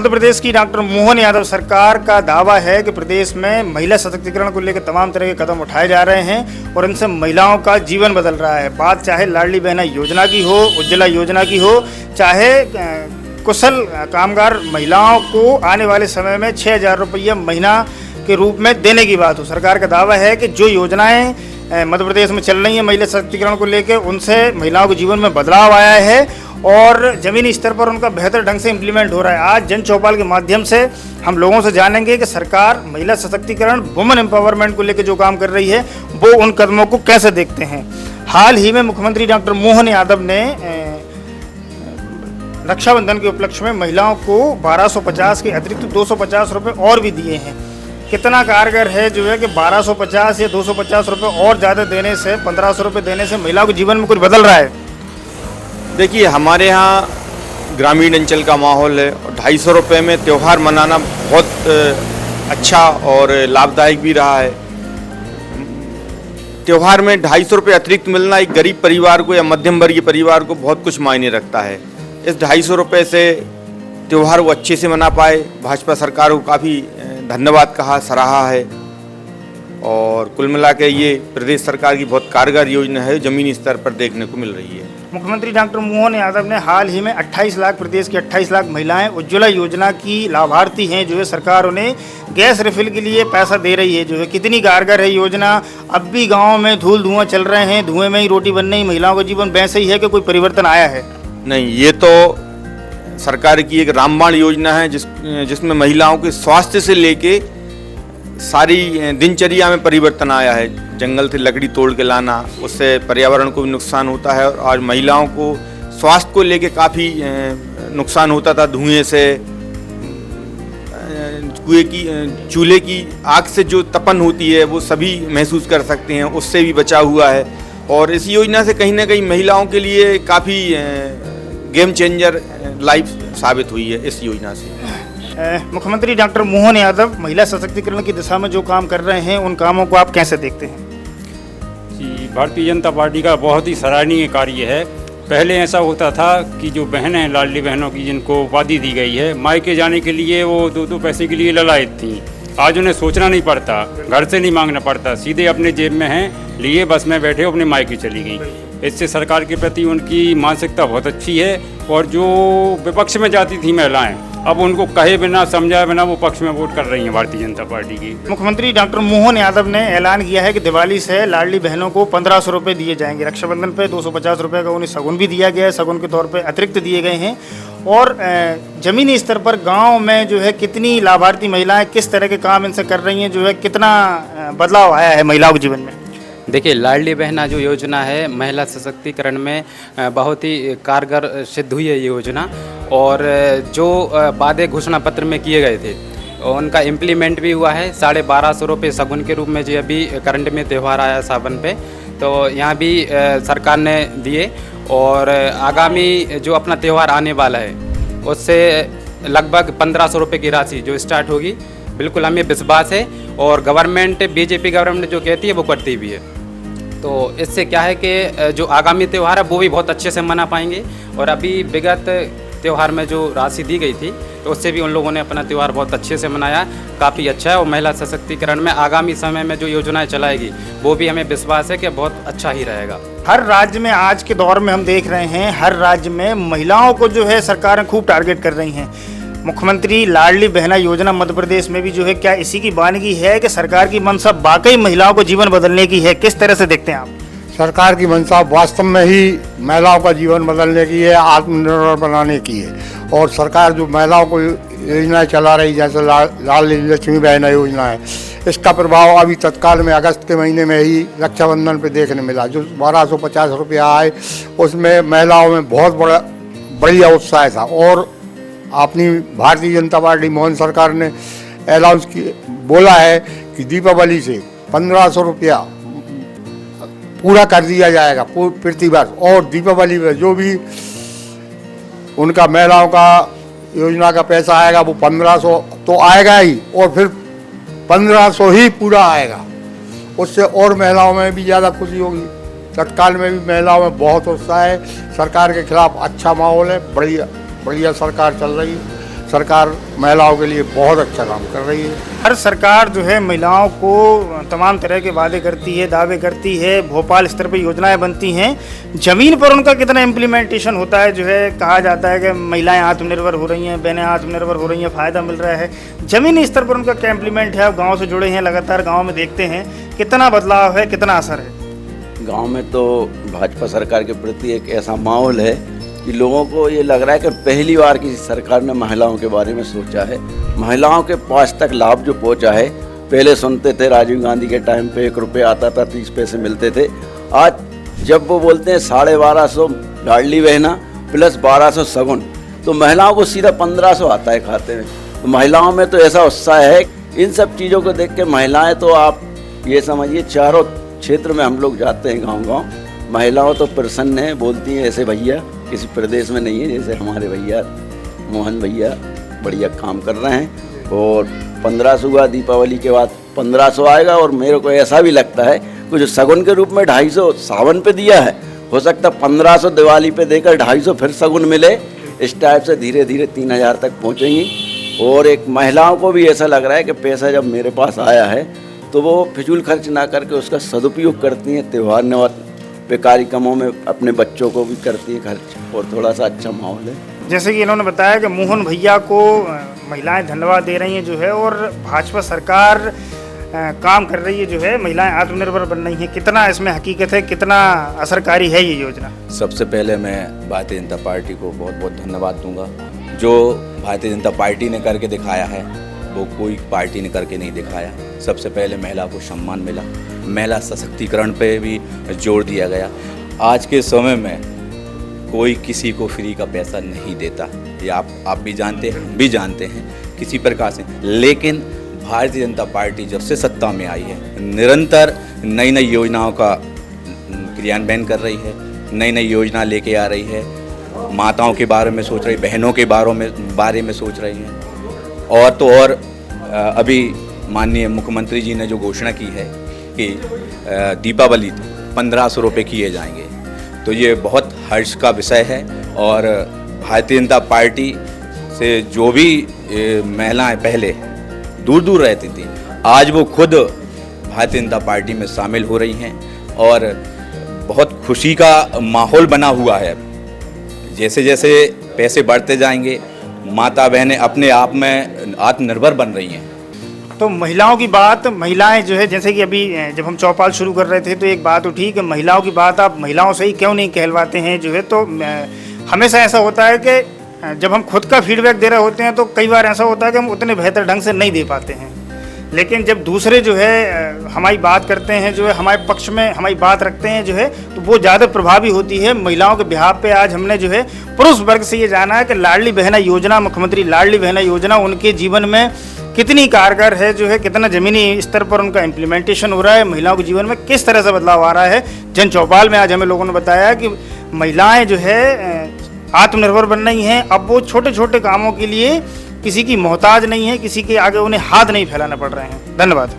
मध्य प्रदेश की डॉक्टर मोहन यादव सरकार का दावा है कि प्रदेश में महिला सशक्तिकरण को लेकर तमाम तरह के कदम उठाए जा रहे हैं और इनसे महिलाओं का जीवन बदल रहा है। बात चाहे लाडली बहना योजना की हो, उज्ज्वला योजना की हो, चाहे कुशल कामगार महिलाओं को आने वाले समय में 6,000 रुपये महीना के रूप में देने की बात हो। सरकार का दावा है कि जो योजनाएं मध्य प्रदेश में चल रही हैं महिला सशक्तिकरण को लेकर, उनसे महिलाओं के जीवन में बदलाव आया है और ज़मीनी स्तर पर उनका बेहतर ढंग से इम्प्लीमेंट हो रहा है। आज जन चौपाल के माध्यम से हम लोगों से जानेंगे कि सरकार महिला सशक्तिकरण, वुमेन एम्पावरमेंट को लेकर जो काम कर रही है वो उन कदमों को कैसे देखते हैं। हाल ही में मुख्यमंत्री डॉक्टर मोहन यादव ने रक्षाबंधन के उपलक्ष्य में महिलाओं को 1250 के अतिरिक्त 250 रुपये और भी दिए हैं। कितना कारगर है जो है कि 1250 या 250 रुपये और ज़्यादा देने से, 1500 रुपये देने से महिलाओं के जीवन में कुछ बदल रहा है? देखिए, हमारे यहाँ ग्रामीण अंचल का माहौल है और 250 रुपये में त्यौहार मनाना बहुत अच्छा और लाभदायक भी रहा है। त्यौहार में 250 रुपये अतिरिक्त मिलना एक गरीब परिवार को या मध्यम वर्गीय परिवार को बहुत कुछ मायने रखता है। इस 250 रुपये से त्यौहार वो अच्छे से मना पाए। भाजपा सरकार को काफ़ी धन्यवाद कहा, सराहा है और कुल मिला के ये प्रदेश सरकार की बहुत कारगर योजना है, ज़मीनी स्तर पर देखने को मिल रही है। मुख्यमंत्री डॉक्टर मोहन यादव ने हाल ही में 28 लाख, प्रदेश की 28 लाख महिलाएं उज्ज्वला योजना की लाभार्थी हैं। जो है सरकार उन्हें गैस रिफिल के लिए पैसा दे रही है। जो है कितनी कारगर है योजना। अब भी गाँव में धूल धुआं चल रहे हैं, धुएं में ही रोटी बन रही, महिलाओं का जीवन वैसे ही है कि कोई परिवर्तन आया है? नहीं, ये तो सरकार की एक रामबाण योजना है जिसमें महिलाओं के स्वास्थ्य से लेके सारी दिनचर्या में परिवर्तन आया है। जंगल से लकड़ी तोड़ के लाना, उससे पर्यावरण को भी नुकसान होता है और आज महिलाओं को स्वास्थ्य को लेके काफ़ी नुकसान होता था। धुएं से, चूल्हे की आग से जो तपन होती है वो सभी महसूस कर सकते हैं, उससे भी बचा हुआ है। और इस योजना से कहीं ना कहीं महिलाओं के लिए काफ़ी गेम चेंजर लाइफ साबित हुई है इस योजना से। मुख्यमंत्री डॉक्टर मोहन यादव महिला सशक्तिकरण की दिशा में जो काम कर रहे हैं, उन कामों को आप कैसे देखते हैं? जी, भारतीय जनता पार्टी का बहुत ही सराहनीय कार्य है। पहले ऐसा होता था कि जो बहनें हैं, लाडली बहनों की जिनको उपाधि दी गई है, मायके जाने के लिए वो दो पैसे के लिए ललायत थी। आज उन्हें सोचना नहीं पड़ता, घर से नहीं मांगना पड़ता, सीधे अपने जेब में हैं, लिए बस में बैठे अपने मायके चली गई। इससे सरकार के प्रति उनकी मानसिकता बहुत अच्छी है और जो विपक्ष में जाती थी महिलाएं, अब उनको कहे बिना, समझाए बिना वो पक्ष में वोट कर रही हैं भारतीय जनता पार्टी की। मुख्यमंत्री डॉक्टर मोहन यादव ने ऐलान किया है कि दिवाली से लाडली बहनों को 1500 रुपये दिए जाएंगे। रक्षाबंधन पे 250 रुपये का उन्हें शगुन भी दिया गया है, शगुन के तौर पे अतिरिक्त दिए गए हैं। और ज़मीनी स्तर पर गांव में जो है कितनी लाभार्थी महिलाएं किस तरह के काम इनसे कर रही हैं, जो है कितना बदलाव आया है महिलाओं के जीवन में? देखिए, लाडली बहना जो योजना है महिला सशक्तिकरण में बहुत ही कारगर सिद्ध हुई है ये योजना। और जो वादे घोषणा पत्र में किए गए थे उनका इम्प्लीमेंट भी हुआ है। 1250 रुपये शगुन के रूप में जो अभी करंट में त्यौहार आया सावन पे, तो यहाँ भी सरकार ने दिए। और आगामी जो अपना त्यौहार आने वाला है उससे लगभग 1500 रुपये की राशि जो स्टार्ट होगी, बिल्कुल हमें विश्वास है। और गवर्नमेंट, बीजेपी गवर्नमेंट जो कहती है वो करती भी है। तो इससे क्या है कि जो आगामी त्यौहार है वो भी बहुत अच्छे से मना पाएंगे। और अभी विगत त्यौहार में जो राशि दी गई थी तो उससे भी उन लोगों ने अपना त्यौहार बहुत अच्छे से मनाया, काफ़ी अच्छा है। और महिला सशक्तिकरण में आगामी समय में जो योजनाएं चलाएगी वो भी हमें विश्वास है कि बहुत अच्छा ही रहेगा। हर राज्य में आज के दौर में हम देख रहे हैं, हर राज्य में महिलाओं को जो है सरकारें खूब टारगेट कर रही हैं। मुख्यमंत्री लाडली बहना योजना मध्य प्रदेश में भी जो है, क्या इसी की वानगी है कि सरकार की मंशा वाकई महिलाओं को जीवन बदलने की है? किस तरह से देखते हैं आप? सरकार की मंशा वास्तव में ही महिलाओं का जीवन बदलने की है, आत्मनिर्भर बनाने की है। और सरकार जो महिलाओं को योजनाएं चला रही, जैसे लाडली लक्ष्मी बहना योजना है, इसका प्रभाव अभी तत्काल में अगस्त के महीने में ही रक्षाबंधन पे देखने मिला। जो 1250 रुपया आए उसमें महिलाओं में बहुत बढ़िया उत्साह था। और अपनी भारतीय जनता पार्टी मोहन सरकार ने अनाउंस बोला है कि दीपावली से 1500 रुपया पूरा कर दिया जाएगा प्रतिवर्ष। और दीपावली में जो भी उनका महिलाओं का योजना का पैसा आएगा वो 1500 तो आएगा ही, और फिर 1500 ही पूरा आएगा। उससे और महिलाओं में भी ज़्यादा खुशी होगी। तत्काल में भी महिलाओं में बहुत उत्साह है। सरकार के खिलाफ अच्छा माहौल है, बढ़िया सरकार चल रही है। सरकार महिलाओं के लिए बहुत अच्छा काम कर रही है। हर सरकार जो है महिलाओं को तमाम तरह के वादे करती है, दावे करती है, भोपाल स्तर पर योजनाएं बनती हैं। ज़मीन पर उनका कितना इम्प्लीमेंटेशन होता है? जो है कहा जाता है कि महिलाएं आत्मनिर्भर हो रही हैं, बहनें आत्मनिर्भर हो रही हैं, फ़ायदा मिल रहा है। ज़मीनी स्तर पर उनका क्या इम्प्लीमेंट है? आप गाँव से जुड़े हैं, लगातार गाँव में देखते हैं, कितना बदलाव है, कितना असर है? गांव में तो भाजपा सरकार के प्रति एक ऐसा माहौल है कि लोगों को ये लग रहा है कि पहली बार किसी सरकार ने महिलाओं के बारे में सोचा है। महिलाओं के पास तक लाभ जो पहुंचा है, पहले सुनते थे राजीव गांधी के टाइम पे 1 रुपये आता था, 30 पैसे मिलते थे। आज जब वो बोलते हैं 1250 लाडली बहना प्लस 1200 सगुन, तो महिलाओं को सीधा 1500 आता है खाते में। तो महिलाओं में तो ऐसा उत्साह है। इन सब चीज़ों को देख के महिलाएँ तो आप ये समझिए चारों क्षेत्र में हम लोग जाते हैं गांव-गांव, महिलाओं तो प्रसन्न हैं, बोलती हैं ऐसे भैया किसी प्रदेश में नहीं है। जैसे हमारे भैया मोहन भैया बढ़िया काम कर रहे हैं। और 1500 हुआ, दीपावली के बाद 1500 आएगा। और मेरे को ऐसा भी लगता है कि जो सगुन के रूप में 250 सावन पे दिया है, हो सकता है 1500 दिवाली पे देकर 250 फिर सगुन मिले। इस टाइप से धीरे धीरे 3000 तक पहुँचेंगी। और एक महिलाओं को भी ऐसा लग रहा है कि पैसा जब मेरे पास आया है तो वो फिजूल खर्च ना करके उसका सदुपयोग करती हैं। त्यौहार नवा पे कार्यक्रमों में अपने बच्चों को भी करती है खर्च, और थोड़ा सा अच्छा माहौल है। जैसे कि इन्होंने बताया कि मोहन भैया को महिलाएं धन्यवाद दे रही हैं जो है, और भाजपा सरकार काम कर रही है जो है, महिलाएं आत्मनिर्भर बन रही हैं। कितना इसमें हकीकत है, कितना असरकारी है ये योजना? सबसे पहले मैं भारतीय जनता पार्टी को बहुत बहुत धन्यवाद दूंगा। जो भारतीय जनता पार्टी ने करके दिखाया है वो कोई पार्टी ने करके नहीं दिखाया। सबसे पहले महिला को सम्मान मिला, महिला सशक्तिकरण पे भी जोर दिया गया। आज के समय में कोई किसी को फ्री का पैसा नहीं देता, ये आप भी जानते हैं, हम भी जानते हैं किसी प्रकार से। लेकिन भारतीय जनता पार्टी जब से सत्ता में आई है, निरंतर नई नई योजनाओं का क्रियान्वयन कर रही है, नई नई योजना लेके आ रही है। माताओं के बारे में सोच रही, बहनों के बारे में सोच रही हैं। और तो और अभी माननीय मुख्यमंत्री जी ने जो घोषणा की है कि दीपावली 1500 रुपये किए जाएंगे, तो ये बहुत हर्ष का विषय है। और भारतीय जनता पार्टी से जो भी महिलाएं पहले दूर दूर रहती थी, आज वो खुद भारतीय जनता पार्टी में शामिल हो रही हैं। और बहुत खुशी का माहौल बना हुआ है। जैसे जैसे पैसे बढ़ते जाएंगे, माता बहनें अपने आप में आत्मनिर्भर बन रही हैं। तो महिलाओं की बात, महिलाएं जो है, जैसे कि अभी जब हम चौपाल शुरू कर रहे थे तो एक बात उठी कि महिलाओं की बात आप महिलाओं से ही क्यों नहीं कहलवाते हैं जो है। तो हमेशा ऐसा होता है कि जब हम खुद का फीडबैक दे रहे होते हैं तो कई बार ऐसा होता है कि हम उतने बेहतर ढंग से नहीं दे पाते हैं। लेकिन जब दूसरे जो है हमारी बात करते हैं, जो है हमारे पक्ष में हमारी बात रखते हैं जो है, तो वो ज़्यादा प्रभावी होती है। महिलाओं के बिहाफ पे आज हमने जो है पुरुष वर्ग से ये जाना है कि लाडली बहना योजना, मुख्यमंत्री लाडली बहना योजना उनके जीवन में कितनी कारगर है जो है, कितना ज़मीनी स्तर पर उनका इम्प्लीमेंटेशन हो रहा है, महिलाओं के जीवन में किस तरह से बदलाव आ रहा है। जन चौपाल में आज हमें लोगों ने बताया कि महिलाएं जो है आत्मनिर्भर बन रही हैं। अब वो छोटे छोटे कामों के लिए किसी की मोहताज नहीं है, किसी के आगे उन्हें हाथ नहीं फैलाना पड़ रहे हैं। धन्यवाद।